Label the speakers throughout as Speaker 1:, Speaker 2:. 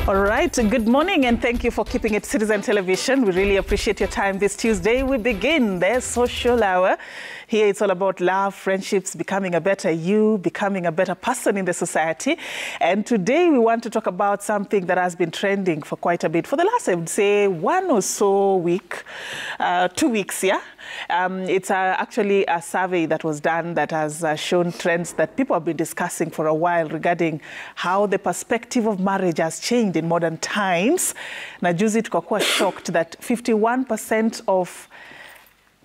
Speaker 1: All right, good morning and thank you for keeping it Citizen Television. We really appreciate your time this Tuesday. We begin the social hour. Here it's all about love, friendships, becoming a better you, becoming a better person in the society. And today we want to talk about something that has been trending for quite a bit. For the last, I would say, 1 or so week, 2 weeks, yeah? It's actually a survey that was done that has shown trends that people have been discussing for a while regarding how the perspective of marriage has changed in modern times. Na juzi tukakuwa shocked that 51% of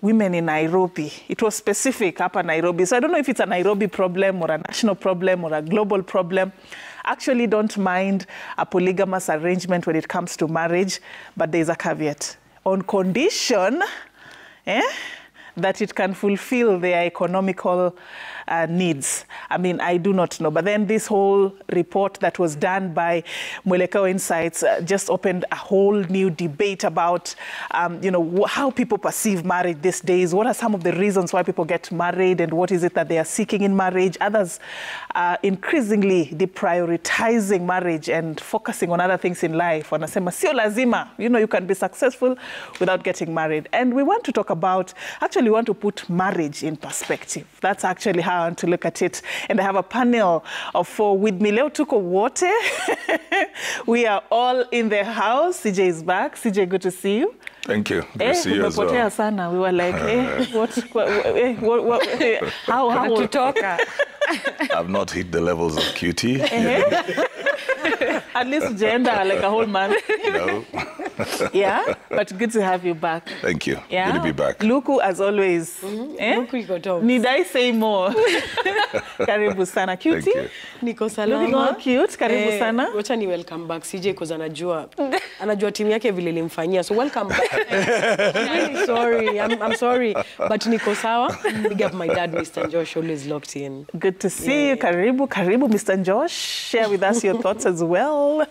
Speaker 1: women in Nairobi, it was specific hapa Nairobi, so I don't know if it's a Nairobi problem or a national problem or a global problem, actually don't mind a polygamous arrangement when it comes to marriage, but there's a caveat. On condition that it can fulfill their economical needs. I mean, I do not know. But then this whole report that was done by Mwelekeo Insights just opened a whole new debate about, you know, how people perceive marriage these days. What are some of the reasons why people get married and what is it that they are seeking in marriage? Others are increasingly deprioritizing marriage and focusing on other things in life. Wanasema, sio lazima. You know, you can be successful without getting married. And we want to talk about, actually we want to put marriage in perspective. That's actually how I want to look at it. And I have a panel of 4 with me. Leo tuko wote. We are all in the house. CJ is back. CJ, good to see you.
Speaker 2: Thank you. Good to see you as well.
Speaker 1: Sana. We were like, how to talk?
Speaker 2: I've not hit the levels of QT.
Speaker 1: At least gender, like a whole month.
Speaker 2: No.
Speaker 1: Yeah, but good to have you back.
Speaker 2: Thank you.
Speaker 1: Yeah?
Speaker 2: Good to be back.
Speaker 1: Luku, as always. Need I say more? Karibu sana. Cutie?
Speaker 2: Thank you.
Speaker 3: Niko salama.
Speaker 1: Looking all cute. Karibu sana.
Speaker 3: Wacha ni welcome back CJ because anajua timu yake vile ilimfanyia. So welcome back. I'm really sorry. I'm sorry. But niko sawa. Big up my dad, Mr. Josh, always locked in.
Speaker 1: Good to see you. Karibu, karibu, Mr. Josh. Share with us your thoughts as well.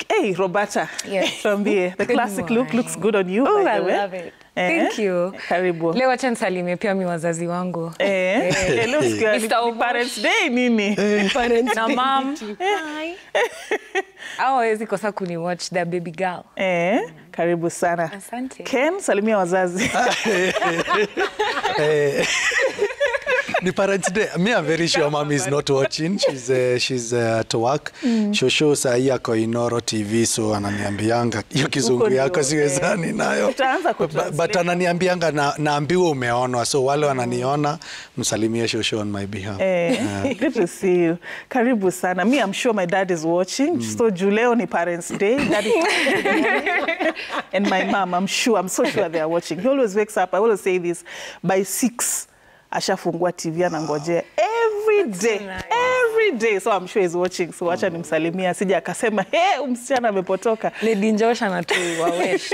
Speaker 1: Hey, Roberta.
Speaker 4: Yes.
Speaker 1: The classic look looks good on you.
Speaker 4: Oh,
Speaker 1: by
Speaker 4: I
Speaker 1: the way.
Speaker 4: love it. Thank you.
Speaker 1: Karibu.
Speaker 4: Leo acha nisalimie pia wazazi wangu.
Speaker 1: Looks good.
Speaker 4: Mr.
Speaker 1: Parents Day nini?
Speaker 3: Parents
Speaker 4: Na mom. Hi. Hawezi kosa kuni watch the baby girl.
Speaker 1: Karibu sana.
Speaker 4: Asante.
Speaker 1: Ken, salimia wazazi.
Speaker 5: The Parents Day. Me, I'm very sure mom is not watching. She's at work. Shosho saa hii ako Inoro TV, so ananiambianga hiyo kizungu yako siwezani nayo. But ananiambianga naambiwa umeonwa, so wale wananiona msalimie Shosho on my behalf.
Speaker 1: Good to see you. Karibu sana. Me, I'm sure my dad is watching. So Juleo ni Parents Day. Daddy and my mom, I'm so sure they are watching. He always wakes up, I always say this, by 6. Ashafungua TV anangojea every day, so I'm sure he's watching. So wacha nimsalimia sija akasema msichana amepotoka.
Speaker 4: Lady Njosha na tu wawesh.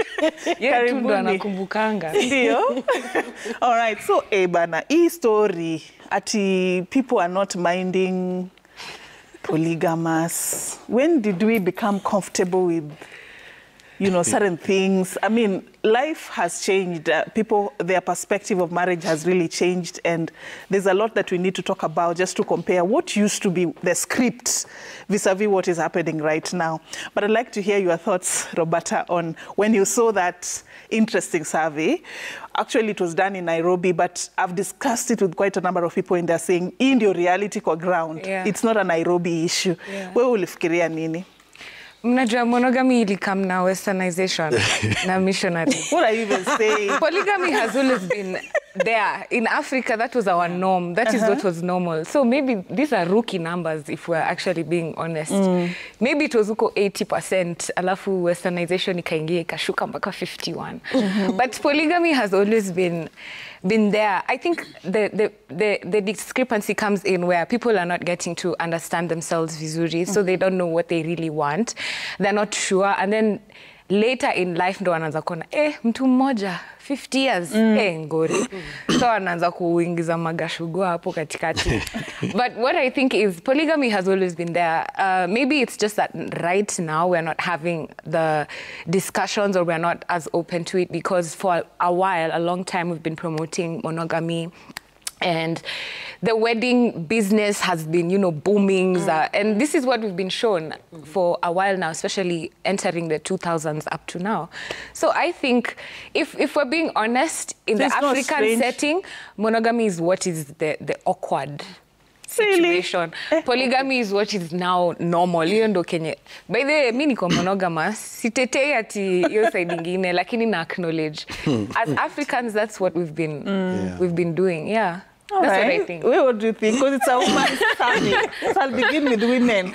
Speaker 4: Yeye tu ndo anakumbukanga. Ndio.
Speaker 1: All right, so bana, hii story ati people are not minding polygamous. When did we become comfortable with, you know, certain things? I mean, life has changed. People, their perspective of marriage has really changed. And there's a lot that we need to talk about just to compare what used to be the script vis-a-vis what is happening right now. But I'd like to hear your thoughts, Roberta, on when you saw that interesting survey. Actually, it was done in Nairobi, but I've discussed it with quite a number of people and they're saying, in your reality core ground, it's not a Nairobi issue. Wewe ulifikiria nini?
Speaker 4: Mnajua monogamy ilikam na westernization na missionary.
Speaker 1: What are you even saying?
Speaker 4: Polygamy has always been there. In Africa, that was our norm. That is what was normal. So maybe these are rookie numbers if we're actually being honest. Maybe it was uko 80%, alafu westernization ikaingia ikashuka mpaka 51. But polygamy has always been there. I think the discrepancy comes in where people are not getting to understand themselves vizuri, so they don't know what they really want. They're not sure, and then later in life ndo anaanza kuona mtu mmoja 50 years ngori, so anaanza kuingiza magashugo hapo katikati. But what I think is polygamy has always been there. Maybe it's just that right now we're not having the discussions or we're not as open to it because for a while, a long time, we've been promoting monogamy And the wedding business has been, you know, booming. And this is what we've been shown for a while now, especially entering the 2000s up to now. So I think if we're being honest, in the African setting, monogamy is what is the awkward situation. Polygamy is what is now normal. Hiyo ndo kenye. By the way, mimi niko monogamous. Sitetei ati hiyo side nyingine, lakini na acknowledge. As Africans, that's what we've been doing. Yeah. That's what I think.
Speaker 1: Wait, what do you think? Because it's a woman's summit. So I'll begin with women.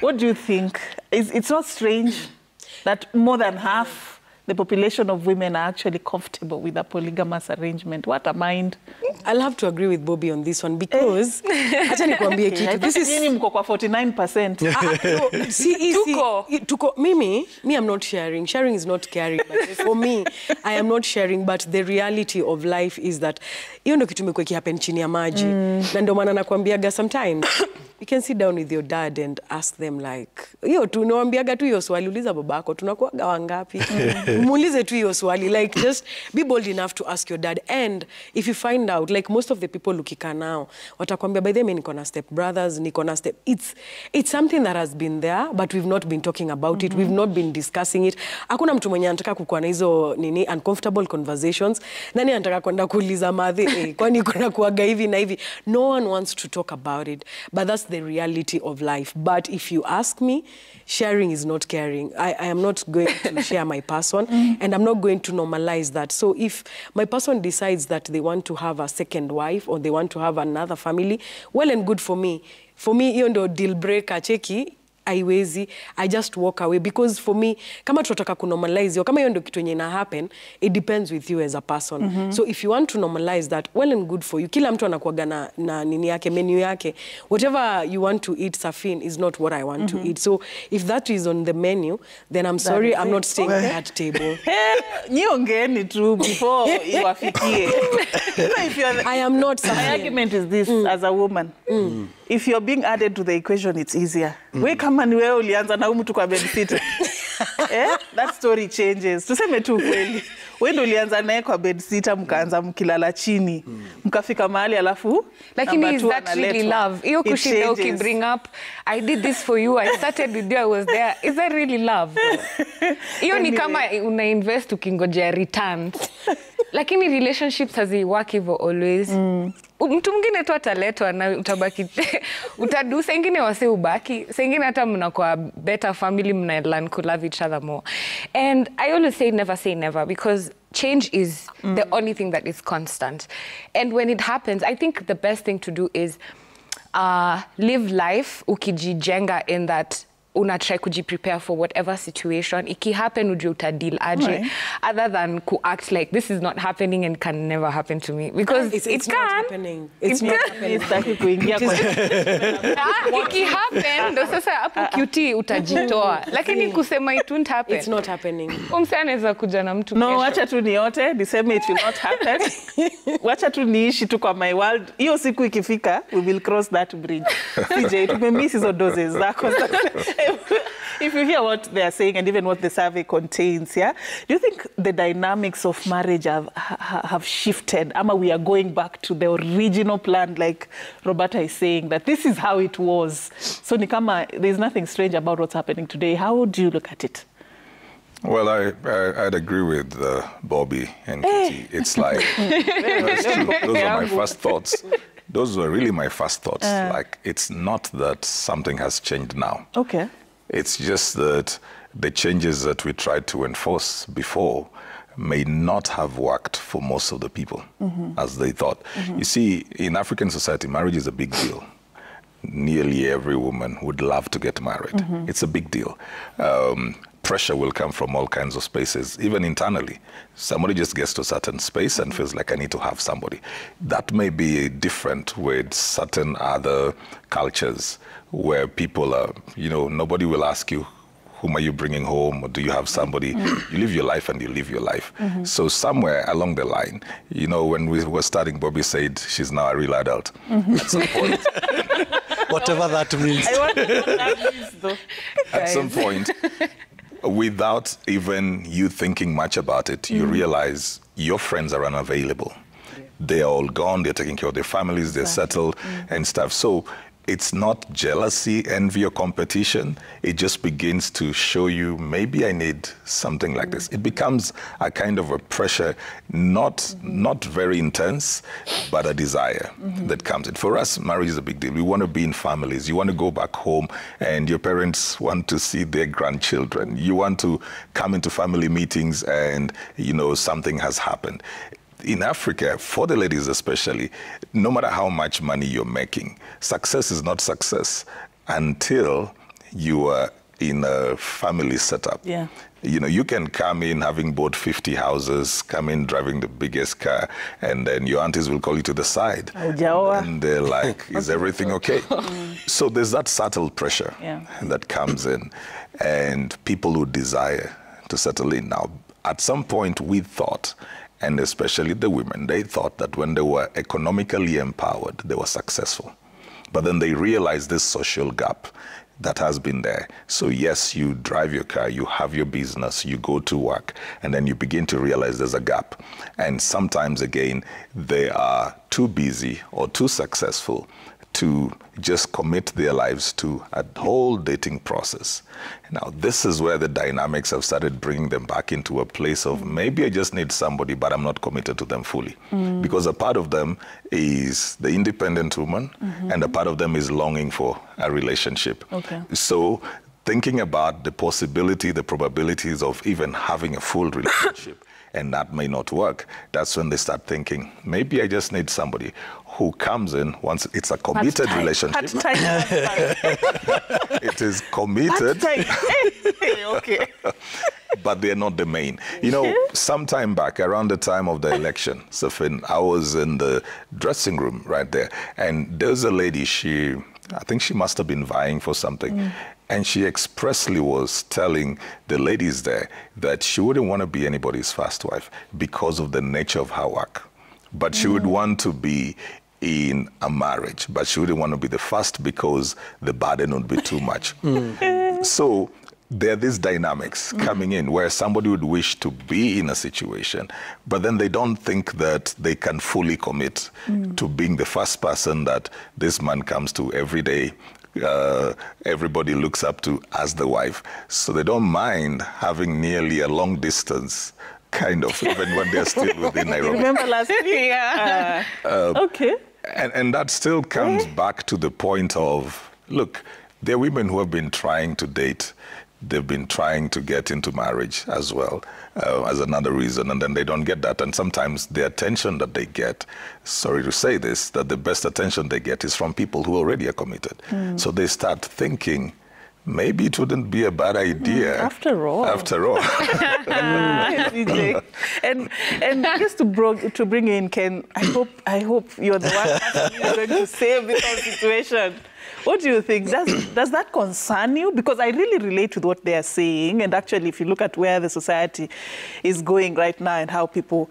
Speaker 1: What do you think? It's not strange that more than half the population of women are actually comfortable with a polygamous arrangement. What a mind.
Speaker 3: I'll have to agree with Bobby on this one because acha nikwambie kitu. This is
Speaker 1: nini mko kwa 49%.
Speaker 3: Tuko me I'm not sharing. Sharing is not caring. But for me, I am not sharing, but the reality of life is that hiyo ndio kitu imekuwa kihappen chini ya maji. Na ndio maana nakwambiaga sometimes you can sit down with your dad and ask them like, hiyo tunawaambiaga tu hiyo swali, uliza babako tunakuaga wangapi? Muulize tu hiyo swali, like just be bold enough to ask your dad. And if you find out, like most of the people ukika now, watakwambia by the way niko na step brothers, niko na step. It's something that has been there, but we've not been talking about it. We've not been discussing it. Hakuna mtu mwenye anataka kukuwa na hizo nini uncomfortable conversations. Nani anataka kwenda kuuliza madhi, kwani kuna kuaga hivi na hivi? No one wants to talk about it, but that's the reality of life. But if you ask me, sharing is not caring. I am not going to share my person, and I'm not going to normalize that. So if my person decides that they want to have a second wife or they want to have another family, well and good for me. For me, hiyo ndo deal breaker, cheki. Aiwezi, I just walk away because for me, kama tunataka kunormalize hiyo, kama hiyo ndio kitu yenye ina happen, it depends with you as a person. So if you want to normalize that, well and good for you. Kila mtu anakuaga na nini yake, menu yake. Whatever you want to eat, Safin, is not what I want to eat. So if that is on the menu, then I'm sorry, I'm not staying at that table.
Speaker 1: Niongeeni tu before iwafikie.
Speaker 3: I am not Safin.
Speaker 1: My argument is this, as a woman. If you're being added to the equation, it's easier. We kama ni wewe ulianza na mtu kwa babysitter. That story changes. Tuseme tu kweli. Wewe ndio ulianza naye kwa babysitter, mkaanza mkilala chini. Mkafika mahali alafu
Speaker 4: lakini is that really love? Hiyo kushinda bring up, I did this for you, I started with you, I was there. Is that really love? Hiyo ni kama una invest ukingojea returns. Lakini relationships haziwork hivyo always. Mtu mwingine tu ataletwa na utabaki utadu, sengine wase ubaki, sengine hata mnakuwa better family, mna learn to love each other more. And I always say never, because change is the only thing that is constant. And when it happens, I think the best thing to do is live life ukijijenga in that una try kujiprepare for whatever situation. Iki happen ujue utadil aje, other than ku act like this is not happening and can never happen to me, because
Speaker 3: it's
Speaker 4: it
Speaker 3: not
Speaker 4: can.
Speaker 3: happening. It's not happening.
Speaker 4: Iki happen ndo sasa hapo QT utajitoa, lakini kusema it won't happen,
Speaker 3: it's not happening.
Speaker 4: Umse anaweza kuja na mtu
Speaker 1: no, wacha tu niote niseme it will not happen. Wacha tu niishi tu kwa my world. Hiyo siku ikifika, we will cross that bridge. CJ, tumemiss hizo doses zako. If you hear what they are saying and even what the survey contains, yeah, do you think the dynamics of marriage have shifted? Ama we are going back to the original plan, like Roberta is saying, that this is how it was. So Nikama, there's nothing strange about what's happening today. How do you look at it?
Speaker 2: Well, I'd agree with Bobby and Kitty. It's like, it's true. Those are my first thoughts. Those were really my first thoughts. Like, it's not that something has changed now.
Speaker 1: Okay.
Speaker 2: It's just that the changes that we tried to enforce before may not have worked for most of the people as they thought. You see, in African society, marriage is a big deal. Nearly every woman would love to get married. It's a big deal. Pressure will come from all kinds of spaces, even internally. Somebody just gets to a certain space and feels like I need to have somebody. That may be different with certain other cultures where people are, you know, nobody will ask you, whom are you bringing home, or do you have somebody? You live your life and you live your life. So somewhere along the line, you know, when we were starting, Bobby said she's now a real adult. At some point.
Speaker 5: Whatever that means.
Speaker 1: I wonder what that means, though.
Speaker 2: At some point, without even you thinking much about it, you realize your friends are unavailable. they're all gone, they're taking care of their families, they're settled and stuff. So it's not jealousy, envy, or competition. It just begins to show you, maybe I need something like this. It becomes a kind of a pressure, not very intense, but a desire that comes in. For us, marriage is a big deal. We want to be in families. You want to go back home, and your parents want to see their grandchildren. You want to come into family meetings, and, you know, something has happened. In Africa, for the ladies especially, no matter how much money you're making, success is not success until you are in a family setup.
Speaker 1: Yeah.
Speaker 2: You know, you can come in having bought 50 houses, come in driving the biggest car, and then your aunties will call you to the side. And they're like, is everything okay? So there's that subtle pressure that comes in, and people who desire to settle in. Now, at some point we thought, and especially the women, they thought that when they were economically empowered, they were successful. But then they realized this social gap that has been there. So yes, you drive your car, you have your business, you go to work, and then you begin to realize there's a gap. And sometimes, again, they are too busy or too successful to just commit their lives to a whole dating process. Now, this is where the dynamics have started bringing them back into a place of, maybe I just need somebody, but I'm not committed to them fully. Because a part of them is the independent woman, and a part of them is longing for a relationship. So thinking about the possibility, the probabilities of even having a full relationship, and that may not work, that's when they start thinking, maybe I just need somebody who comes in once it's a committed relationship. It is committed.
Speaker 1: Okay.
Speaker 2: But they're not the main. You know, sometime back, around the time of the election, Safin, I was in the dressing room right there, and there's a lady, I think she must have been vying for something. And she expressly was telling the ladies there that she wouldn't want to be anybody's first wife because of the nature of her work. But she would want to be in a marriage, but she wouldn't want to be the first because the burden would be too much. So there are these dynamics coming in where somebody would wish to be in a situation, but then they don't think that they can fully commit to being the first person that this man comes to every day. Everybody looks up to as the wife. So they don't mind having nearly a long distance, kind of, even when they're still within Nairobi.
Speaker 1: Remember last week? Okay.
Speaker 2: And that still comes back to the point of, look, there are women who have been trying to date. They've been trying to get into marriage as well, as another reason, and then they don't get that. And sometimes the attention that they get, sorry to say this, that the best attention they get is from people who already are committed. So they start thinking, maybe it wouldn't be a bad idea.
Speaker 1: After all. CJ. And just to bring in Ken, I hope you're the one who's going to save this whole situation. What do you think? Does that concern you? Because I really relate with what they are saying. And actually, if you look at where the society is going right now and how people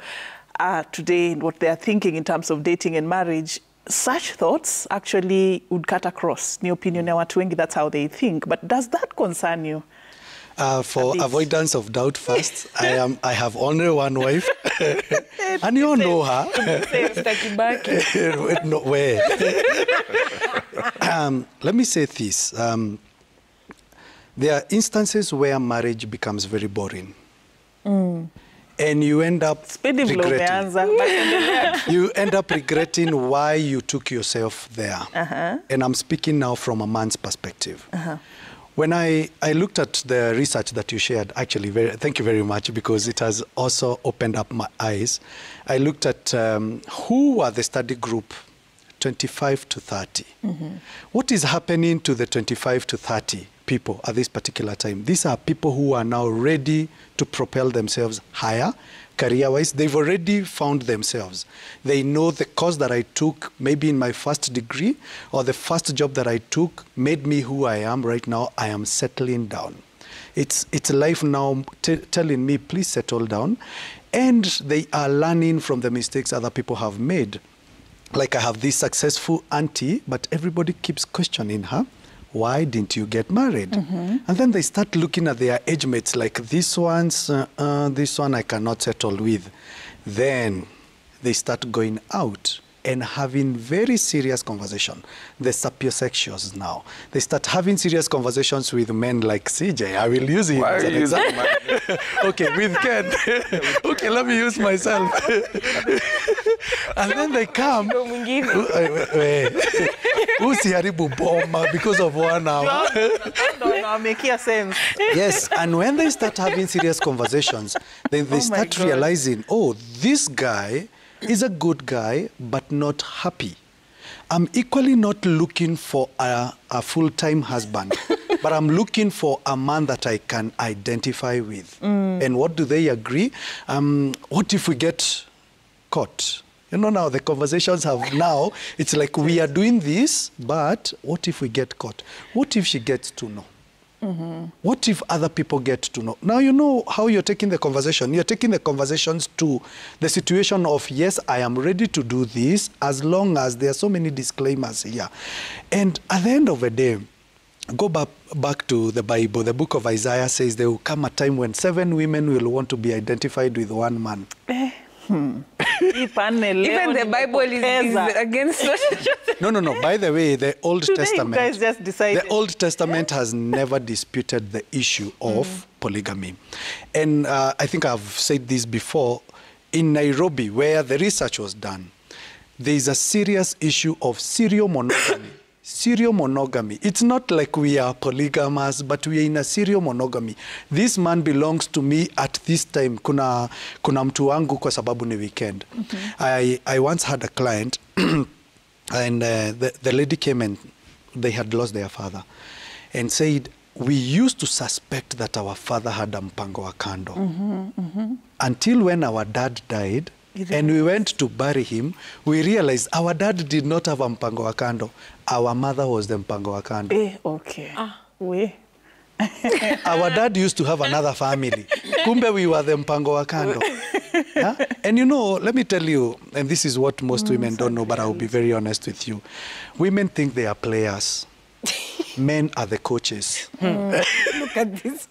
Speaker 1: are today and what they are thinking in terms of dating and marriage, such thoughts actually would cut across. Ni opinion ya watu wengi, that's how they think. But does that concern you?
Speaker 5: For avoidance of doubt first, I have only one wife. And you all know her. No way. Let me say this. There are instances where marriage becomes very boring. And you end up regretting why you took yourself there. And I'm speaking now from a man's perspective. When I looked at the research that you shared, actually, thank you very much, because it has also opened up my eyes. I looked at who are the study group 25 to 30. What is happening to the 25 to 30 people at this particular time? These are people who are now ready to propel themselves higher, career-wise. They've already found themselves. They know the course that I took, maybe in my first degree, or the first job that I took made me who I am right now. I am settling down. It's life now telling me, please settle down. And they are learning from the mistakes other people have made. Like I have this successful auntie, but everybody keeps questioning her. Why didn't you get married? And then they start looking at their age mates like this one I cannot settle with. Then they start going out and having very serious conversation. The sapiosexuals now, they start having serious conversations with men like CJ. I will use him as an example. Okay, with Ken. Okay, let me use myself. And then they come. Usiharibu bomba because of 1 hour.
Speaker 1: No, make sense.
Speaker 5: Yes, and when they start having serious conversations, then they start realizing, oh, this guy is a good guy, but not happy. I'm equally not looking for a full-time husband, but I'm looking for a man that I can identify with. And what do they agree? What if we get caught? You know, now the conversations have now, it's like we are doing this, but what if we get caught? What if she gets to know? What if other people get to know? Now you know how you're taking the conversation. You're taking the conversations to the situation of, yes, I am ready to do this as long as there are so many disclaimers here. And at the end of the day, go back to the Bible. The book of Isaiah says there will come a time when 7 women will want to be identified with 1 man.
Speaker 4: Even the Bible is against it.
Speaker 5: No. By the way, the Old Testament,
Speaker 1: you guys just decided.
Speaker 5: The Old Testament has never disputed the issue of polygamy. And I think I've said this before. In Nairobi, where the research was done, there is a serious issue of serial monogamy. Serial monogamy. It's not like we are polygamous, but we are in a serial monogamy. This man belongs to me at this time. Kuna mtu wangu kwa sababu ni weekend. I once had a client and the lady came and they had lost their father and said, we used to suspect that our father had a mpango wa kando. Until when our dad died, and we went to bury him, we realized our dad did not have a mpango wa kando. Our mother was the mpango wa kando.
Speaker 1: Okay.
Speaker 5: Our dad used to have another family. Kumbe we were the mpango wa kando. Yeah? And you know, let me tell you, and this is what most women don't know, but I will be very honest with you. Women think they are players. Men are the coaches.
Speaker 3: Look at this.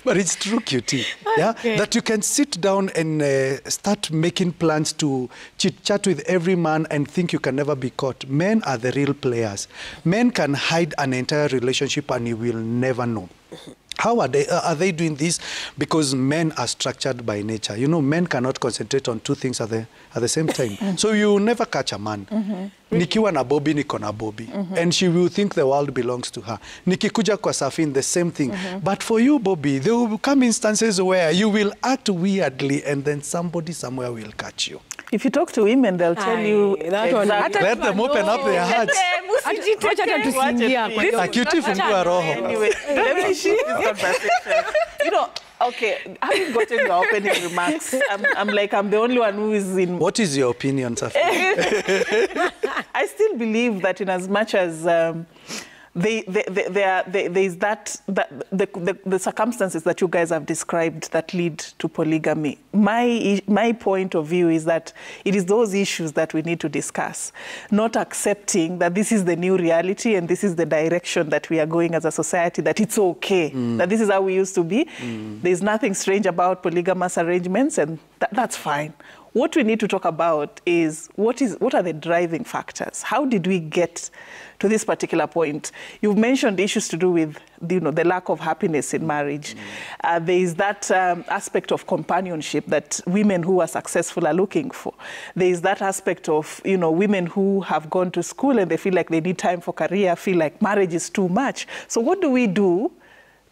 Speaker 5: But it's true, cutie. Yeah?
Speaker 3: Okay.
Speaker 5: That you can sit down and start making plans to chit-chat with every man and think you can never be caught. Men are the real players. Men can hide an entire relationship and you will never know. How are they doing this? Because men are structured by nature. You know, men cannot concentrate on 2 things at the same time. So you will never catch a man. Nikiwa na Bobby, niko na Bobby. And she will think the world belongs to her. Nikikuja kwa Safin, the same thing. But for you, Bobby, there will come instances where you will act weirdly and then somebody somewhere will catch you.
Speaker 1: If you talk to women, they'll tell you
Speaker 3: that one.
Speaker 5: Let them open up their hearts. Cutie fungua roho.
Speaker 1: Anyway, let me shift this conversation. You know, okay, having gotten your opening remarks, I'm like, I'm the only one who is in...
Speaker 5: What is your opinion, Safi?
Speaker 1: I still believe that in as much as there is the circumstances that you guys have described that lead to polygamy. My point of view is that it is those issues that we need to discuss, not accepting that this is the new reality and this is the direction that we are going as a society, that it's okay, that this is how we used to be. There's nothing strange about polygamous arrangements, and that's fine. What we need to talk about is what are the driving factors? How did we get to this particular point? You've mentioned issues to do with the lack of happiness in marriage. There is that aspect of companionship that women who are successful are looking for. There is that aspect of women who have gone to school and they feel like they need time for career, feel like marriage is too much. So what do we do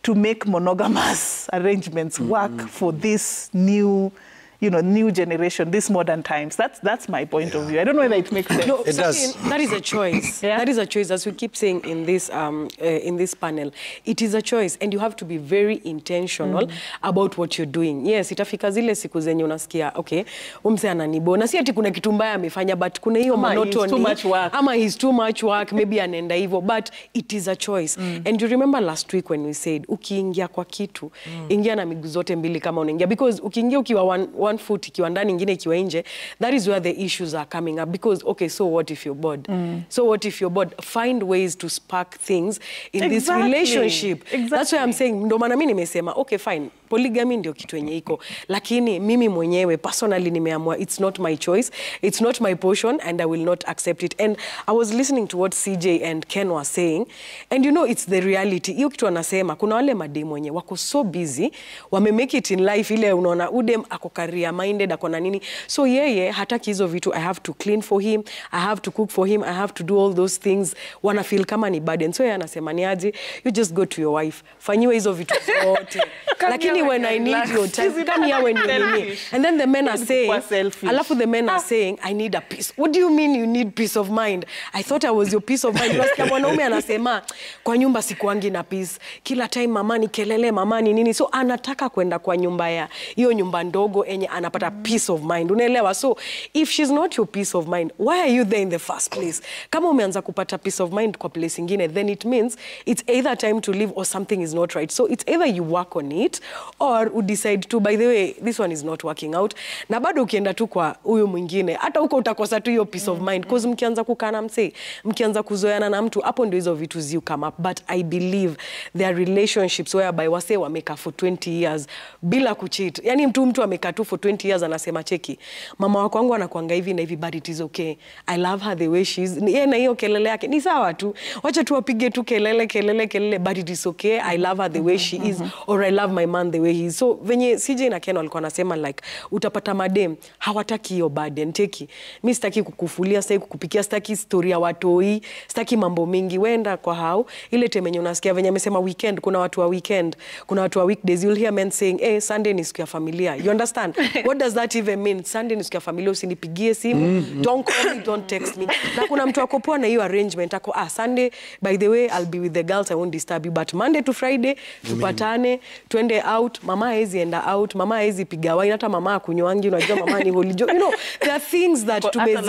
Speaker 1: to make monogamous arrangements work for this new generation, this modern times? That's my point of view. I don't know whether it makes sense.
Speaker 3: No,
Speaker 5: it does.
Speaker 3: That is a choice. That is a choice, as we keep saying in this panel. It is a choice, and you have to be very intentional about what you're doing. Yes, itafika zile siku zenye unasikia, okay, umse ananibo. Na si ati kuna kitu mbaya amefanya, but kuna hiyo monotony.
Speaker 1: Too much work.
Speaker 3: Ama he's too much work, maybe anaenda hivyo, but it is a choice. And you remember last week when we said, ukiingia kwa kitu, ingia na miguu zote mbili kama unaingia. Because ukiingia ukiwa one foot ikiwa ndani ingine ikiwa nje, that is where the issues are coming up. Because okay, so what if you're bored? So what if you're bored? Find ways to spark things in this relationship. That's why I'm saying, ndo maana mimi nimesema, okay, fine. polygamy ndio kitu yenye iko, lakini mimi mwenyewe personally nimeamua it's not my choice, it's not my portion, and I will not accept it. And I was listening to what CJ and Ken were saying, and you know it's the reality. Hiyo kitu anasema, kuna wale mademu wenye wako so busy, wame make it in life, ile unaona udem ako career minded, ako na nini, so yeye hataki hizo vitu. I have to clean for him, I have to cook for him, I have to do all those things. Wana feel kama ni burden. So yeye anasema ni aje, you just go to your wife, fanyiwe hizo vitu zote. Lakini when I need your time, come here when you need me. And then the men are saying, alafu the men are saying, I need a peace. What do you mean you need peace of mind? I thought I was your peace of mind. Unasikia mwanaume anasema, kwa nyumba sikuangi na peace. Kila time mama ni kelele, mama ni nini. So anataka kwenda kwa nyumba ya, hiyo nyumba ndogo enye anapata peace of mind. Unaelewa? So if she's not your peace of mind, why are you there in the first place? Kama umeanza kupata peace of mind kwa place ingine, then it means it's either time to leave or something is not right. So it's either you work on it or you decide to, by the way, this one is not working out. Na bado ukienda tu kwa huyu mwingine, hata huko utakosa tu hiyo peace of mind. Because mkianza kukana mse, mkianza kuzoeana na mtu, hapo ndio hizo vitu ziu come up. But I believe there are relationships whereby wase wameka for 20 years bila kucheat. Yani mtu ameka tu for 20 years anasema cheki, mama wako wangu anakuanga hivi na hivi, but it is okay. I love her the way she is. Yeye na hiyo kelele yake ni sawa tu. Wacha tu wapige tu kelele, but it is okay. I love her the way she is, or I love my man the way he is. So venye CJ na Ken walikuwa nasema like utapata madem hawataki hiyo burden. Teki, mimi sitaki kukufulia, sitaki kukupikia, sitaki story ya watoi, sitaki mambo mingi. Wenda kwa hao ile temenye unasikia venye amesema weekend, kuna watu wa weekend, kuna watu wa weekdays. You'll hear men saying, "Hey, Sunday ni siku ya familia." You understand? What does that even mean? Sunday ni siku ya familia, usinipigie simu, don't call me, don't text me. Na kuna mtu akopoa na hiyo arrangement ako, Sunday by the way I'll be with the girls, I won't disturb you, but Monday to Friday tupatane, twende out. Mama haezi enda out, mama haezi piga wine, hata mama akunywangi, unajua mama ni holiday. You know, there are things that tumezi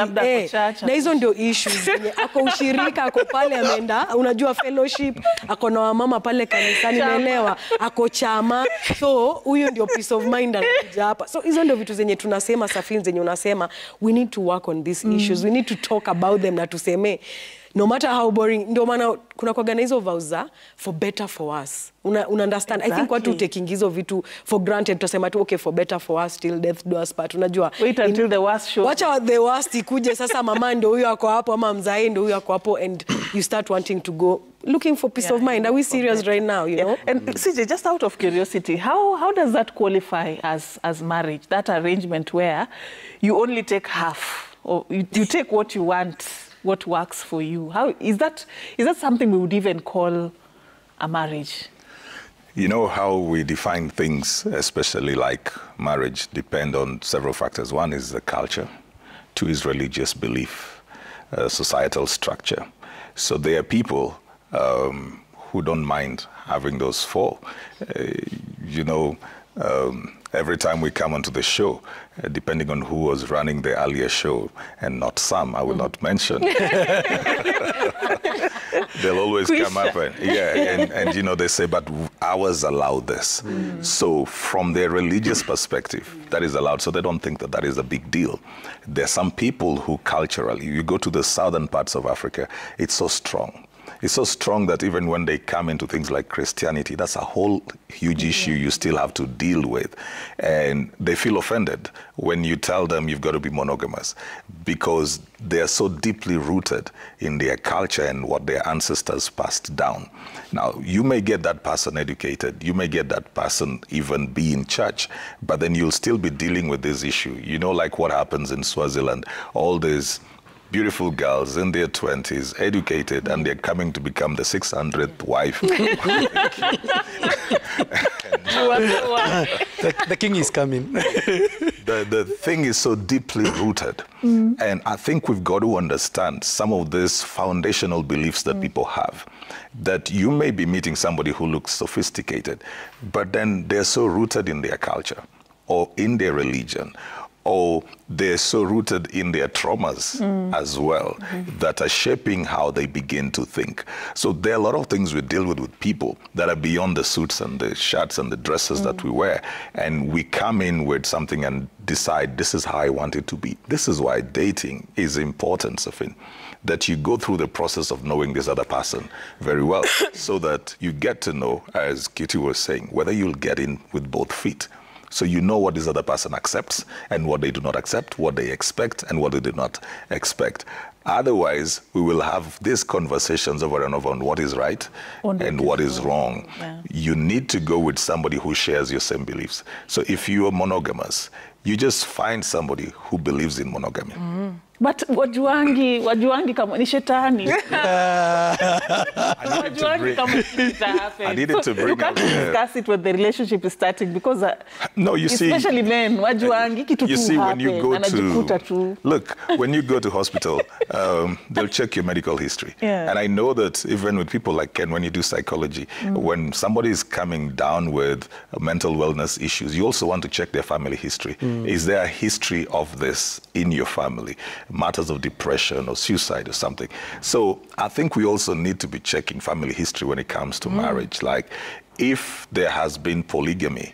Speaker 3: na hizo ndio issues. Ako ushirika, ako pale ameenda, unajua fellowship, ako na mama pale kanisani, unaelewa, ako chama. So huyo ndio peace of mind anakuja hapa. So hizo ndio vitu zenye tunasema, Safin, zenye unasema we need to work on these issues, we need to talk about them na tuseme no matter how boring. Ndio maana kuna kwa hizo vows za for better for us. Una understand? Exactly. I think watu taking hizo vitu for granted, tutasema tu okay, for better for us till death do us part. Unajua,
Speaker 1: wait until the worst show.
Speaker 3: Wacha the worst ikuje sasa, mama ndio huyo ako hapo ama mzae ndio huyo ako hapo, and you start wanting to go looking for peace of mind. Are we serious right now, you know?
Speaker 1: And CJ, just out of curiosity, how does that qualify as marriage? That arrangement where you only take half, or you take what you want, what works for you. How is that something we would even call a marriage?
Speaker 2: You know how we define things, especially like marriage, depend on several factors. One is the culture, two is religious belief, societal structure. So there are people who don't mind having those four. You know, every time we come onto the show, depending on who was running the earlier show, and not some, I will not mention, they'll always come up and you know, they say, but ours allow this. So from their religious perspective, that is allowed. So they don't think that is a big deal. There's some people who culturally, you go to the southern parts of Africa, it's so strong. It's so strong that even when they come into things like Christianity, that's a whole huge issue you still have to deal with. And they feel offended when you tell them you've got to be monogamous, because they're so deeply rooted in their culture and what their ancestors passed down. Now, you may get that person educated, you may get that person even be in church, but then you'll still be dealing with this issue. You know, like what happens in Swaziland, all these beautiful girls in their 20s, educated, and they're coming to become the 600th wife.
Speaker 5: The king is coming.
Speaker 2: The thing is so deeply rooted. And I think we've got to understand some of these foundational beliefs that people have. That you may be meeting somebody who looks sophisticated, but then they're so rooted in their culture or in their religion, or they're so rooted in their traumas as well, that are shaping how they begin to think. So there are a lot of things we deal with people that are beyond the suits and the shirts and the dresses that we wear. And we come in with something and decide, this is how I want it to be. This is why dating is important, Safin. that you go through the process of knowing this other person very well so that you get to know, as Kitty was saying, whether you'll get in with both feet. So you know what this other person accepts and what they do not accept, what they expect and what they do not expect. Otherwise, we will have these conversations over and over on what is right and what is wrong.
Speaker 1: Yeah.
Speaker 2: You need to go with somebody who shares your same beliefs. So if you are monogamous, you just find somebody who believes in monogamy.
Speaker 1: But wajuangi kama ni shetani. Wajuangi kama ni shetani.
Speaker 2: I needed to bring
Speaker 1: you can't discuss it when the relationship is starting because
Speaker 2: no, you see,
Speaker 1: especially men, wajuangi kitu
Speaker 2: you see, when you go
Speaker 1: to
Speaker 2: look, when you go to hospital, they'll check your medical history.
Speaker 1: Yeah.
Speaker 2: And I know that even with people like Ken, when you do psychology, when somebody is coming down with mental wellness issues, you also want to check their family history. Is there a history of this in your family? Matters of depression or suicide or something. So I think we also need to be checking family history when it comes to marriage. Like, if there has been polygamy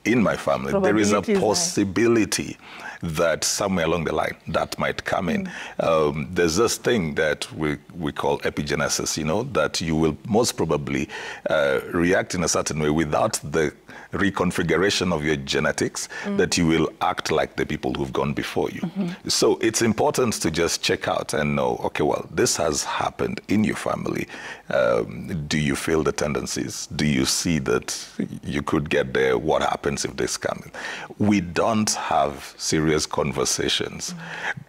Speaker 2: in my family, there is a possibility that somewhere along the line that might come in. There's this thing that we call epigenesis, you know, that you will most probably react in a certain way without the reconfiguration of your genetics, that you will act like the people who've gone before you. So it's important to just check out and know, okay, well, this has happened in your family. Do you feel the tendencies? Do you see that you could get there? What happens if this comes? We don't have serious conversations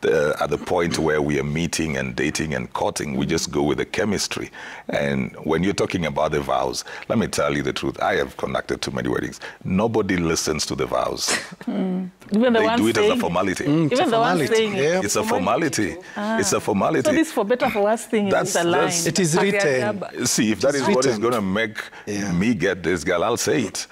Speaker 2: at the point where we are meeting and dating and courting. We just go with the chemistry. And when you're talking about the vows, let me tell you the truth. I have conducted too many weddings. Nobody listens to the vows.
Speaker 1: Even
Speaker 2: they do it as a formality.
Speaker 1: Even the one saying
Speaker 5: yeah.
Speaker 2: It's a formality. It's a formality.
Speaker 1: So this for better for worse thing is a line.
Speaker 5: It is written.
Speaker 2: See, if that is what is going to make me get this girl, I'll say it.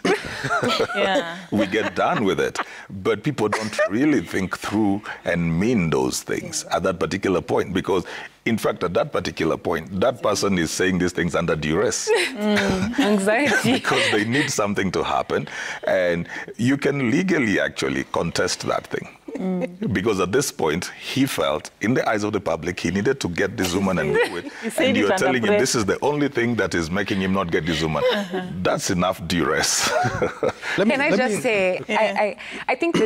Speaker 2: We get done with it. But people don't really think through and mean those things at that particular point, because in fact, at that particular point, that person is saying these things under duress.
Speaker 4: Anxiety.
Speaker 2: Because they need something to happen. And you can legally actually contest that thing. Because at this point, he felt, in the eyes of the public, he needed to get this woman and do it. And you're telling him this is the only thing that is making him not get this woman. That's enough duress.
Speaker 4: Can I just say, I think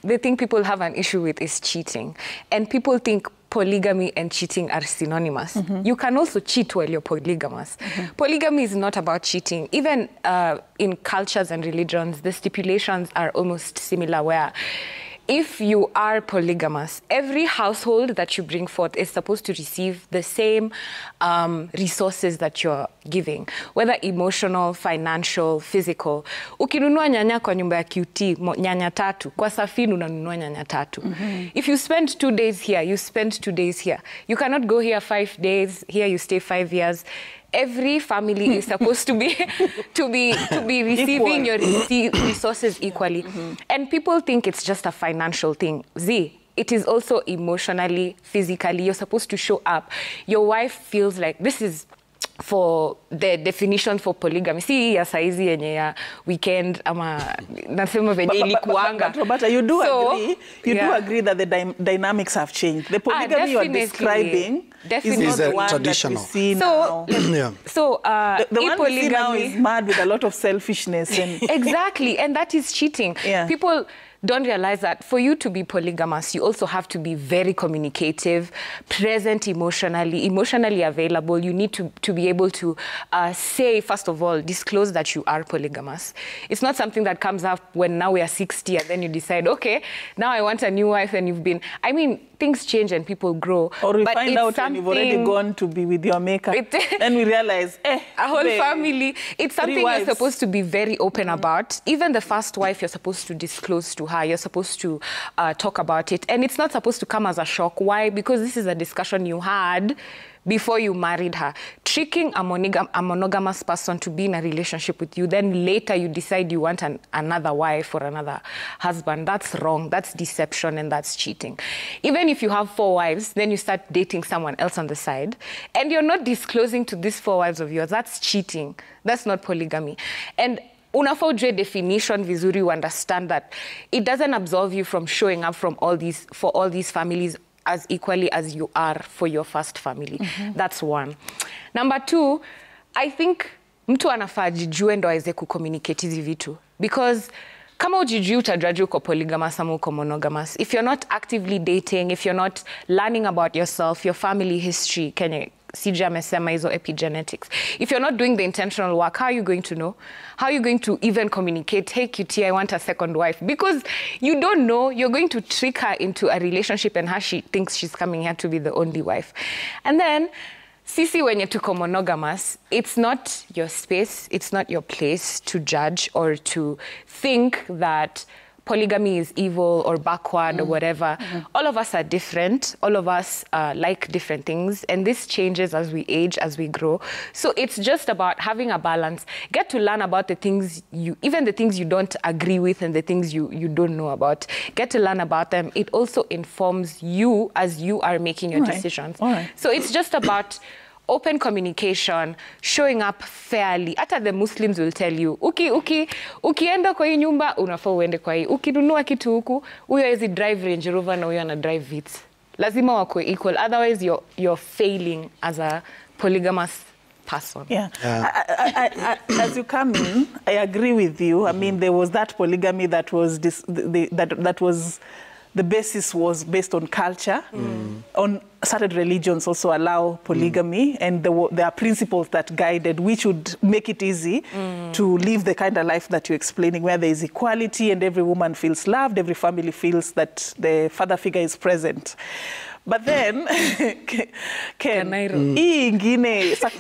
Speaker 4: the thing people have an issue with is cheating. And people think polygamy and cheating are synonymous. You can also cheat while you're polygamous. Polygamy is not about cheating. Even in cultures and religions, the stipulations are almost similar, where if you are polygamous, every household that you bring forth is supposed to receive the same resources that you're giving, whether emotional, financial, physical. Ukinunua nyanya kwa nyumba ya QT, nyanya tatu, kwa safini unanunua nyanya tatu. If you spend 2 days here, you spend 2 days here. You cannot go here 5 days, here you stay 5 years. Every family is supposed to be receiving your resources equally. And people think it's just a financial thing. It is also emotionally, physically. You're supposed to show up. Your wife feels like this is for the definition for polygamy. See ya saizi yenye ya weekend ama nasema venye ilikuanga.
Speaker 1: But you do agree that the dynamics have changed. The polygamy you are describing is not the one
Speaker 5: traditional.
Speaker 1: that we see now.
Speaker 4: So
Speaker 1: the one we see now is mad with a lot of selfishness. And
Speaker 4: exactly, and that is cheating. People don't realize that for you to be polygamous, you also have to be very communicative, present emotionally available. You need to be able to say, first of all, disclose that you are polygamous. It's not something that comes up when now we are 60 and then you decide, okay, now I want a new wife, and you've been, I mean, things change and people grow.
Speaker 1: Or we find out when you've already gone to be with your maker. Then we realize, a whole
Speaker 4: family. It's something you're supposed to be very open about. Even the first wife, you're supposed to disclose to her. You're supposed to talk about it. And it's not supposed to come as a shock. Why? Because this is a discussion you had before you married her. Tricking a monogamous person to be in a relationship with you, then later you decide you want another wife or another husband. That's wrong. That's deception, and that's cheating. Even if you have 4 wives, then you start dating someone else on the side, and you're not disclosing to these 4 wives of yours, that's cheating. That's not polygamy. And unafaa ujue definition vizuri, you understand that it doesn't absolve you from showing up for all these families as equally as you are for your first family. That's one. Number two, I think mtu anafaa jijue ndo aweze kucommunicate hizi vitu. Because kama ujijui utajuaje uko polygamous ama uko monogamous. If you're not actively dating, if you're not learning about yourself, your family history, Kenya, CJ amesema hizo epigenetics. If you're not doing the intentional work, how are you going to know? How are you going to even communicate, hey QT, I want a second wife? Because you don't know, you're going to trick her into a relationship and how she thinks she's coming here to be the only wife. And then, sisi wenye tuko monogamous, it's not your space, it's not your place to judge or to think that polygamy is evil or backward or whatever. All of us are different. All of us like different things. And this changes as we age, as we grow. So it's just about having a balance. Get to learn about the things even the things you don't agree with and the things you don't know about. Get to learn about them. It also informs you as you are making your decisions. So it's just about open communication, showing up fairly. Hata the Muslims will tell you, ukienda kwa hii nyumba, unafaa uende kwa hii. Ukinunua kitu huku, huyo hawezi drive Range Rover na huyo ana drive Vitz. Lazima wakwe equal. Otherwise, you're failing as a polygamous person.
Speaker 1: Yeah. As you come in, I agree with you. I mean, there was that polygamy that was that was the basis was based on culture. On certain religions also allow polygamy, and there are principles that guided, which would make it easy to live the kind of life that you're explaining, where there is equality and every woman feels loved, every family feels that the father figure is present. But then, Ken,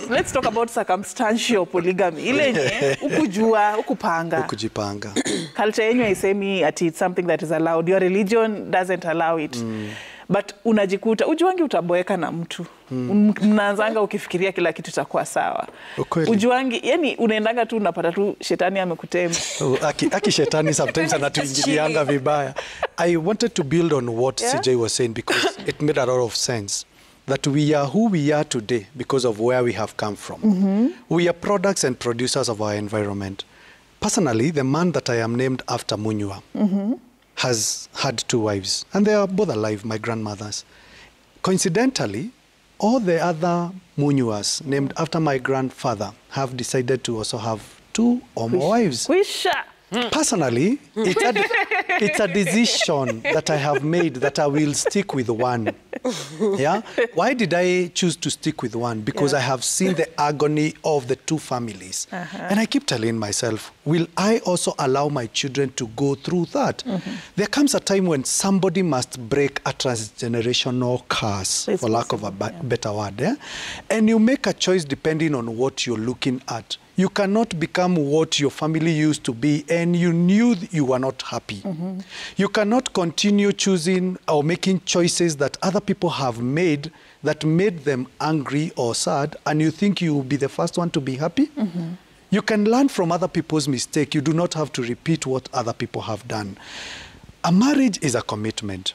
Speaker 1: let's talk about circumstantial polygamy. Ile nye, ukujua, ukupanga.
Speaker 5: Ukujipanga.
Speaker 1: Culture yenyu haisemi ati it's something that is allowed. Your religion doesn't allow it. But unajikuta, ujuangi utaboeka na mtu. Mnaanzanga ukifikiria kila kitu takuwa sawa. Ujuangi, yani unaendanga tu unapata tu shetani amekutema.
Speaker 5: Aki shetani sometimes anatuingilianga vibaya. I wanted to build on what CJ was saying because it made a lot of sense. That we are who we are today because of where we have come from. We are products and producers of our environment. Personally, the man that I am named after, Munywa, has had 2 wives, and they are both alive, my grandmothers. Coincidentally, all the other Munywas named after my grandfather have decided to also have 2 or more wives. Personally, it's a decision that I have made that I will stick with one. Yeah? Why did I choose to stick with one? Because I have seen the agony of the 2 families. And I keep telling myself, will I also allow my children to go through that? There comes a time when somebody must break a transgenerational curse, for lack of a better word. Yeah? And you make a choice depending on what you're looking at. You cannot become what your family used to be and you knew you were not happy. You cannot continue choosing or making choices that other people have made that made them angry or sad, and you think you will be the first one to be happy. You can learn from other people's mistake. You do not have to repeat what other people have done. A marriage is a commitment.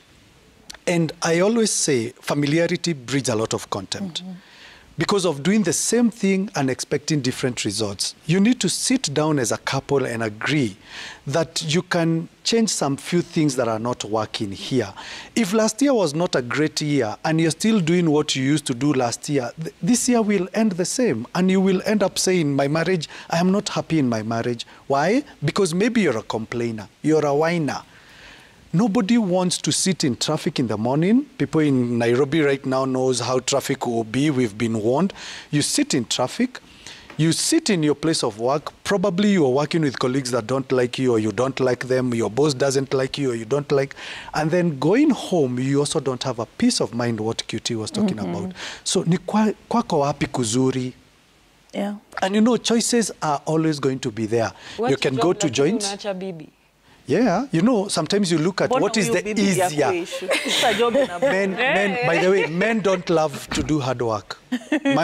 Speaker 5: And I always say familiarity breeds a lot of contempt. Because of doing the same thing and expecting different results. You need to sit down as a couple and agree that you can change some few things that are not working here. If last year was not a great year and you're still doing what you used to do last year, this year will end the same. And you will end up saying, my marriage, I am not happy in my marriage. Why? Because maybe you're a complainer, you're a whiner. Nobody wants to sit in traffic in the morning. People in Nairobi right now knows how traffic will be. We've been warned. You sit in traffic. You sit in your place of work. Probably you are working with colleagues that don't like you or you don't like them. Your boss doesn't like you or you don't like. And then going home, you also don't have a peace of mind, what QT was talking about. So, ni kwako wapi kuzuri?
Speaker 1: Yeah.
Speaker 5: And you know, choices are always going to be there.
Speaker 4: What
Speaker 5: you can go to joints. Yeah, you know, sometimes you look at what is the easier. Men, by the way, men don't love to do hard work.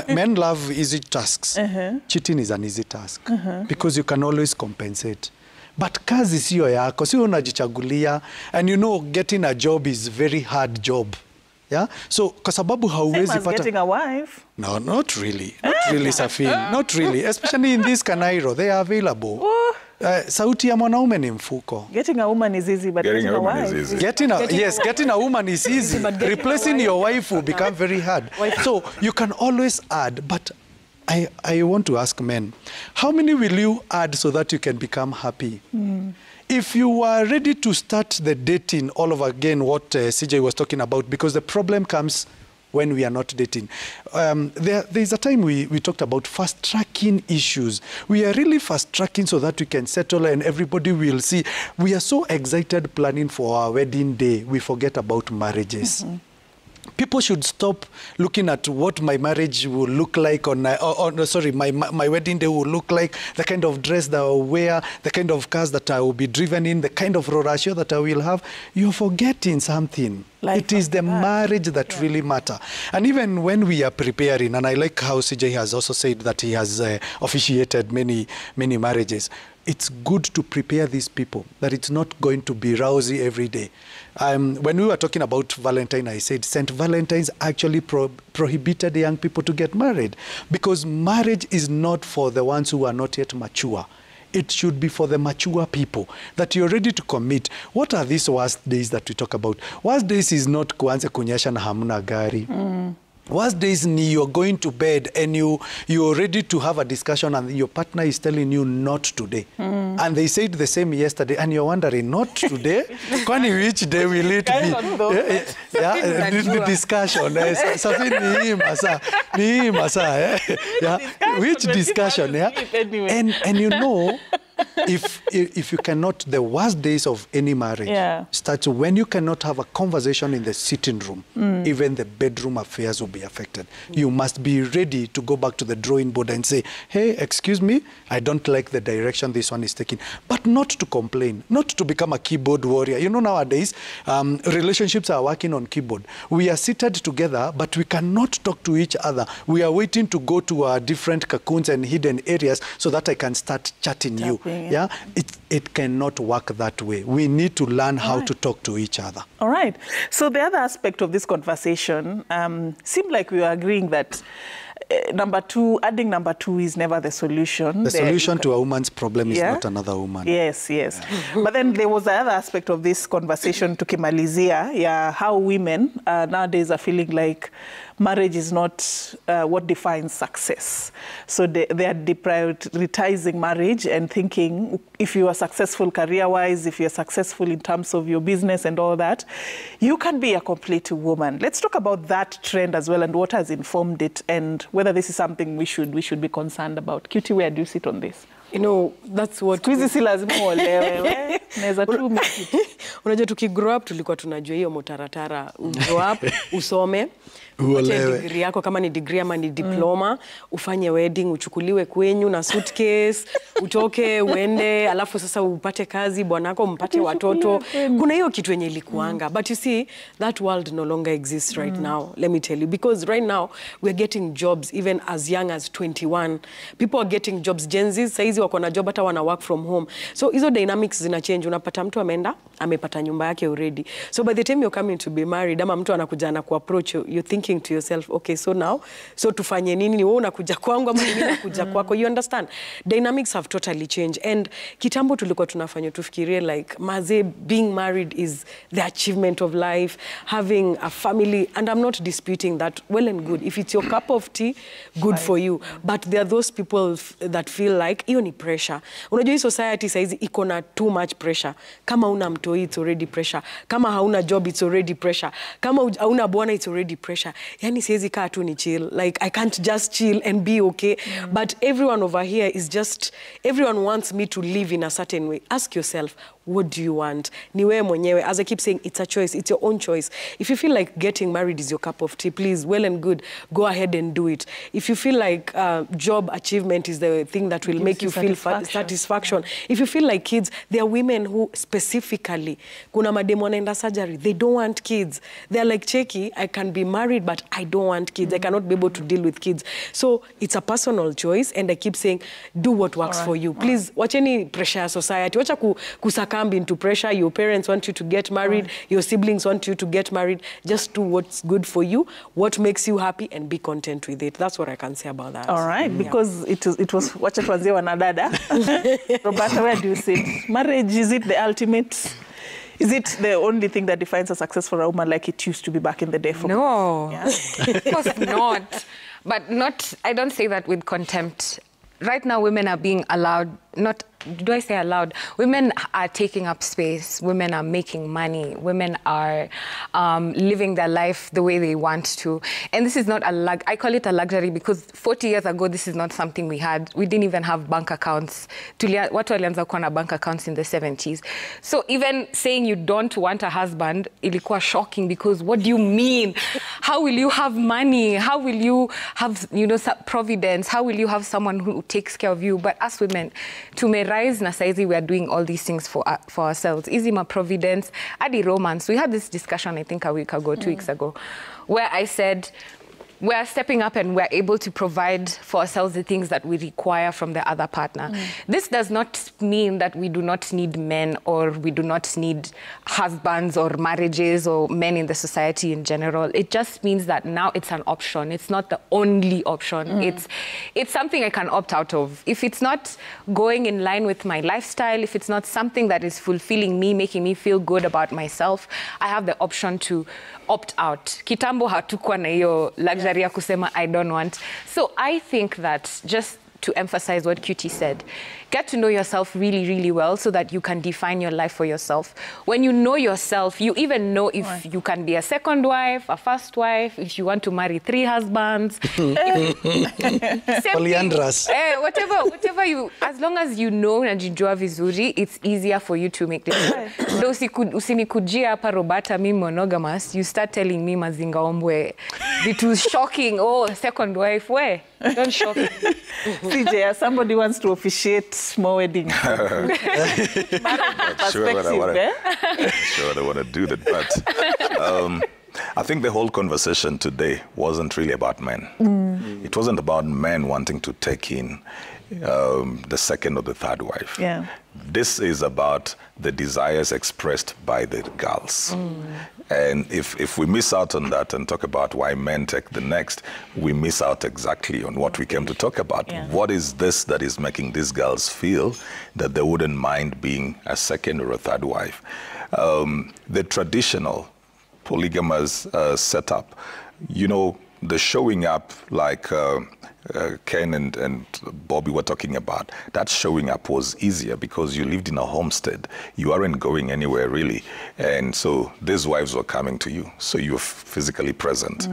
Speaker 5: Men love easy tasks. Cheating is an easy task because you can always compensate. But kazi siyo yako, siyo unajichagulia, and you know, getting a job is very hard job. Yeah? So, kwa sababu hauwezi
Speaker 1: pata... Same as getting a wife.
Speaker 5: No, not really. Not really, Safi. Not really. Especially in this Kanairo, they are available. Sauti ya mwanaume ni mfuko.
Speaker 1: Getting a woman is easy, but
Speaker 2: Getting
Speaker 1: getting
Speaker 2: a
Speaker 1: a
Speaker 2: woman
Speaker 1: wife
Speaker 2: is easy.
Speaker 5: Getting a woman is easy.
Speaker 3: But getting
Speaker 5: Replacing your wife will become very hard. So you can always add, but I want to ask men, how many will you add so that you can become happy? If you are ready to start the dating all over again, what CJ was talking about, because the problem comes when we are not dating. There's a time we talked about fast-tracking issues. We are really fast-tracking so that we can settle and everybody will see. We are so excited planning for our wedding day, we forget about marriages. People should stop looking at what my marriage will look like my wedding day will look like, the kind of dress that I will wear, the kind of cars that I will be driven in, the kind of rorashio that I will have. You're forgetting something. It is the marriage that really matter. And even when we are preparing, and I like how CJ has also said that he has officiated many marriages, it's good to prepare these people that it's not going to be rosy every day. When we were talking about Valentine, I said St. Valentine's actually prohibited young people to get married because marriage is not for the ones who are not yet mature. It should be for the mature people, that you're ready to commit. What are these worst days that we talk about? Worst days is not kuanze kunyesha na hamna gari. Worst days ni you're going to bed and you're ready to have a discussion and your partner is telling you not today. And they said the same yesterday and you're wondering, not today? Kwani which day will it be? The discussion. Which discussion? And you know, if you cannot, the worst days of any marriage starts when you cannot have a conversation in the sitting room. Even the bedroom affairs will be affected. You must be ready to go back to the drawing board and say, hey, excuse me, I don't like the direction this one is taking. But not to complain, not to become a keyboard warrior. You know, nowadays, relationships are working on keyboard. We are seated together, but we cannot talk to each other. We are waiting to go to our different cocoons and hidden areas so that I can start chatting you. Yeah, it cannot work that way. We need to learn how to talk to each other.
Speaker 1: All right. So the other aspect of this conversation seemed like we were agreeing that adding number two is never the solution.
Speaker 5: The solution to a woman's problem is not another woman.
Speaker 1: Yes. But then there was the other aspect of this conversation, tukimalizia, how women nowadays are feeling like marriage is not what defines success. So they are deprioritizing marriage and thinking if you are successful career-wise, if you're successful in terms of your business and all that, you can be a complete woman. Let's talk about that trend as well and what has informed it and whether this is something we should be concerned about. Cutie, where do you sit on this?
Speaker 3: You know, that's what...
Speaker 1: Squeezy si lazima uolewe. Naweza tu make it.
Speaker 3: Unajua tukigrow up tulikuwa tunajua hiyo motaratara. Grow up, usome,
Speaker 5: uolewe.
Speaker 3: Degree yako kama ni degree ama ni diploma, ufanye wedding, uchukuliwe kwenyu na suitcase, utoke, uende, alafu sasa upate kazi, bwanako mpate watoto. Kuna hiyo kitu yenye ilikuanga. But you see, that world no longer exists right now, let me tell you. Because right now, we're getting jobs even as young as 21. People are getting jobs. Gen Z, saizi wako na job hata wana work from home. So hizo dynamics zina change. Unapata mtu ameenda, amepata nyumba yake already. So by the time you're coming to be married, ama mtu anakuja na kuapproach you, you're thinking to yourself, okay, so now, so tufanye nini? Ni wewe unakuja kwangu ama mimi nakuja kwako? You understand? Dynamics have totally changed. And kitambo tulikuwa tunafanya tufikirie like, maze, being married is the achievement of life, having a family. And I'm not disputing that. Well and good. If it's your cup of tea, good for you. But there are those people that feel like, hiyo ni pressure. Unajua hii society saizi iko na too much pressure. Kama una mtoi, it's already pressure. Kama hauna job, it's already pressure. Kama hauna bwana, it's already pressure. Yani siwezi kaa tu ni chill. Like, I can't just chill and be okay. But everyone over here is just, everyone wants me to live in a certain way. Ask yourself, what do you want? Ni wewe mwenyewe. As I keep saying, it's a choice. It's your own choice. If you feel like getting married is your cup of tea, please, well and good, go ahead and do it. If you feel like job achievement is the thing that will make you feel satisfaction. If you feel like kids, there are women who specifically, kuna mademu wanaenda surgery, they don't want kids. They're like, Cheki, I can be married, but I don't want kids. I cannot be able to deal with kids. So it's a personal choice, and I keep saying, do what works for you. Please, watch any pressure society. Wacha kusaka succumb into pressure. Your parents want you to get married. Your siblings want you to get married. Just do what's good for you, what makes you happy, and be content with it. That's what I can say about that.
Speaker 1: All right, because it was wacha tuanzie wanadada. Roberta, where do you sit? Marriage, is it the ultimate? Is it the only thing that defines a success for a woman like it used to be back in the day?
Speaker 4: No,
Speaker 1: Yeah.
Speaker 4: of course not. But not, I don't say that with contempt. Right now, women are being allowed, not, do I say allowed? Women are taking up space. Women are making money. Women are living their life the way they want to. And this is not I call it a luxury because 40 years ago, this is not something we had. We didn't even have bank accounts. Watu walianza kuwa na bank accounts in the 70s. So even saying you don't want a husband, ilikuwa shocking because what do you mean? How will you have money? How will you have, providence? How will you have someone who takes care of you? But as women, to rise na saizi, we are doing all these things for ourselves. Easy ma providence, adi romance. We had this discussion, I think, a week ago, 2 weeks ago, where I said, we're stepping up and we're able to provide for ourselves the things that we require from the other partner. This does not mean that we do not need men or we do not need husbands or marriages or men in the society in general. It just means that now it's an option. It's not the only option. It's something I can opt out of. If it's not going in line with my lifestyle, if it's not something that is fulfilling me, making me feel good about myself, I have the option to opt out. Kitambo hatukuwa na hiyo luxury ya kusema I don't want. So I think that, just to emphasize what QT said, get to know yourself really, really well so that you can define your life for yourself. When you know yourself, you even know if you can be a second wife, a first wife, if you want to marry 3 husbands.
Speaker 5: Polyandrous.
Speaker 4: Whatever you, as long as you know najijua vizuri, it's easier for you to make decisions. Usinikujia hapa Roberta, mimi monogamous, you start telling me mazinga ombwe. It was shocking. Oh, second wife, where? Don't shock me.
Speaker 1: CJ, as somebody wants to officiate small wedding.
Speaker 2: Sure I want to do that, but I think the whole conversation today wasn't really about men. It wasn't about men wanting to take in the second or the third wife.
Speaker 1: Yeah.
Speaker 2: This is about the desires expressed by the girls. And if we miss out on that and talk about why men take the next, we miss out exactly on what we came to talk about.
Speaker 1: Yeah.
Speaker 2: What is this that is making these girls feel that they wouldn't mind being a second or a third wife? The traditional polygamous setup, the showing up like Ken and Bobby were talking about, that showing up was easier because you lived in a homestead. You aren't going anywhere really. And so these wives were coming to you. So you're physically present.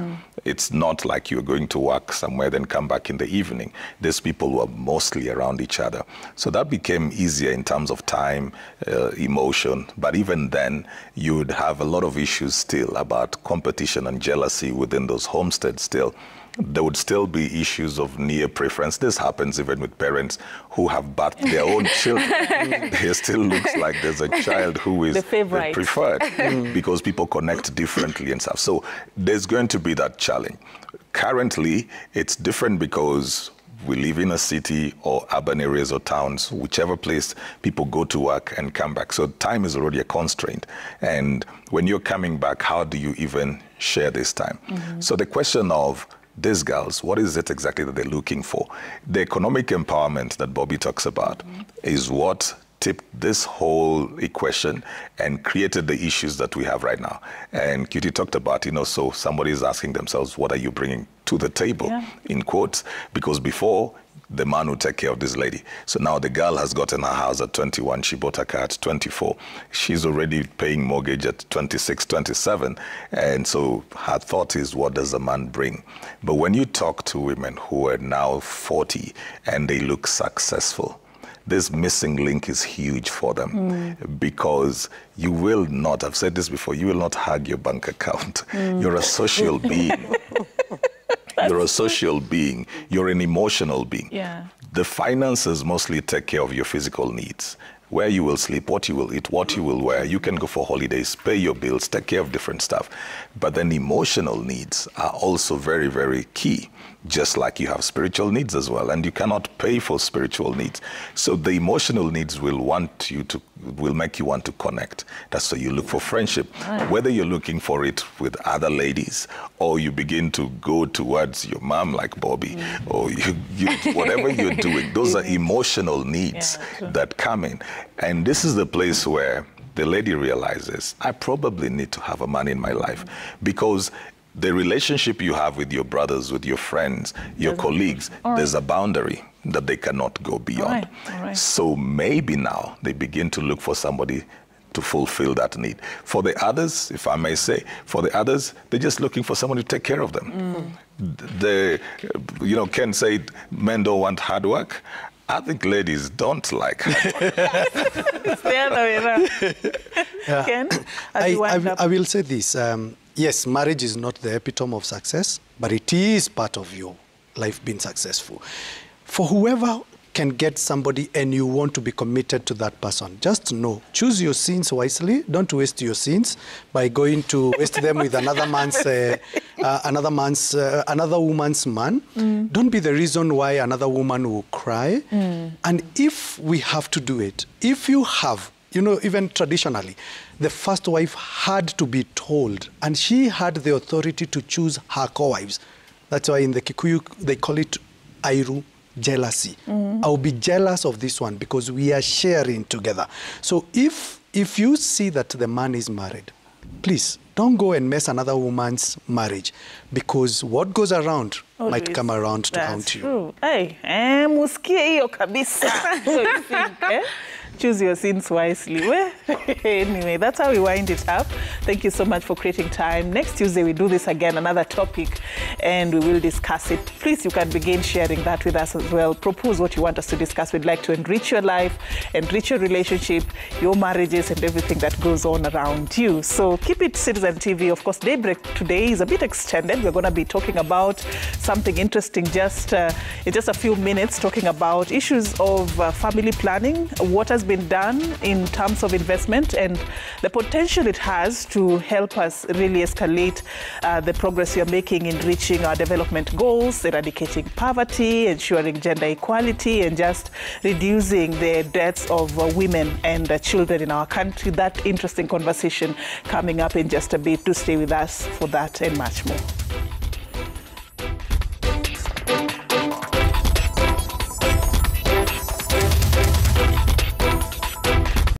Speaker 2: It's not like you're going to work somewhere, then come back in the evening. These people were mostly around each other. So that became easier in terms of time, emotion. But even then, you would have a lot of issues still about competition and jealousy within those homesteads still. There would still be issues of near preference. This happens even with parents who have birthed their own children. It still looks like there's a child who is the preferred because people connect differently and stuff. So there's going to be that challenge. Currently, it's different because we live in a city or urban areas or towns, whichever place people go to work and come back. So time is already a constraint. And when you're coming back, how do you even share this time? So the question of these girls, what is it exactly that they're looking for? The economic empowerment that Bobby talks about is what tipped this whole equation and created the issues that we have right now. And Cutie talked about, so somebody is asking themselves, what are you bringing to the table, in quotes? Because before, the man would take care of this lady. So now the girl has gotten her house at 21. She bought a car at 24. She's already paying mortgage at 26, 27. And so her thought is, what does the man bring? But when you talk to women who are now 40 and they look successful, this missing link is huge for them because you will not, I've said this before, you will not hug your bank account. You're a social being. You're a social being. You're an emotional being.
Speaker 1: Yeah.
Speaker 2: The finances mostly take care of your physical needs. where you will sleep, what you will eat, what you will wear. You can go for holidays, pay your bills, take care of different stuff. But then emotional needs are also very, very key, just like you have spiritual needs as well. And you cannot pay for spiritual needs. So the emotional needs will make you want to connect. That's why you look for friendship. Whether you're looking for it with other ladies, or you begin to go towards your mom like Bobby, or you whatever you're doing, those are emotional needs that come in. And this is the place where the lady realizes, I probably need to have a man in my life, because the relationship you have with your brothers, with your friends, your colleagues, there's a boundary that they cannot go beyond. So maybe now they begin to look for somebody to fulfill that need. For the others, if I may say, for the others, they're just looking for someone to take care of them. Ken said men don't want hard work. I think ladies don't like hard work.
Speaker 1: It's the other way around. Ken,
Speaker 5: I will say this. Yes, marriage is not the epitome of success, but it is part of your life being successful. For whoever can get somebody and you want to be committed to that person, just know, choose your sins wisely. Don't waste your sins by going to waste them with another woman's man. Don't be the reason why another woman will cry. And if we have to do it, if you have, even traditionally, the first wife had to be told, and she had the authority to choose her co-wives. That's why in the Kikuyu, they call it airu, jealousy. I'll be jealous of this one because we are sharing together. So if you see that the man is married, please don't go and mess another woman's marriage, because what goes around might come around to haunt you.
Speaker 1: True. Hey, musikie hiyo kabisa. So you think, choose your sins wisely. Well, anyway, that's how we wind it up. Thank you so much for creating time. Next Tuesday, we do this again, another topic, and we will discuss it. Please, you can begin sharing that with us as well. Propose what you want us to discuss. We'd like to enrich your life, enrich your relationship, your marriages, and everything that goes on around you. So keep it Citizen TV. Of course, Daybreak today is a bit extended. We're going to be talking about something interesting in just a few minutes, talking about issues of family planning, what has been done in terms of investment, and the potential it has to help us really escalate the progress we are making in reaching our development goals, eradicating poverty, ensuring gender equality, and just reducing the deaths of women and children in our country. That interesting conversation coming up in just a bit. Do stay with us for that and much more.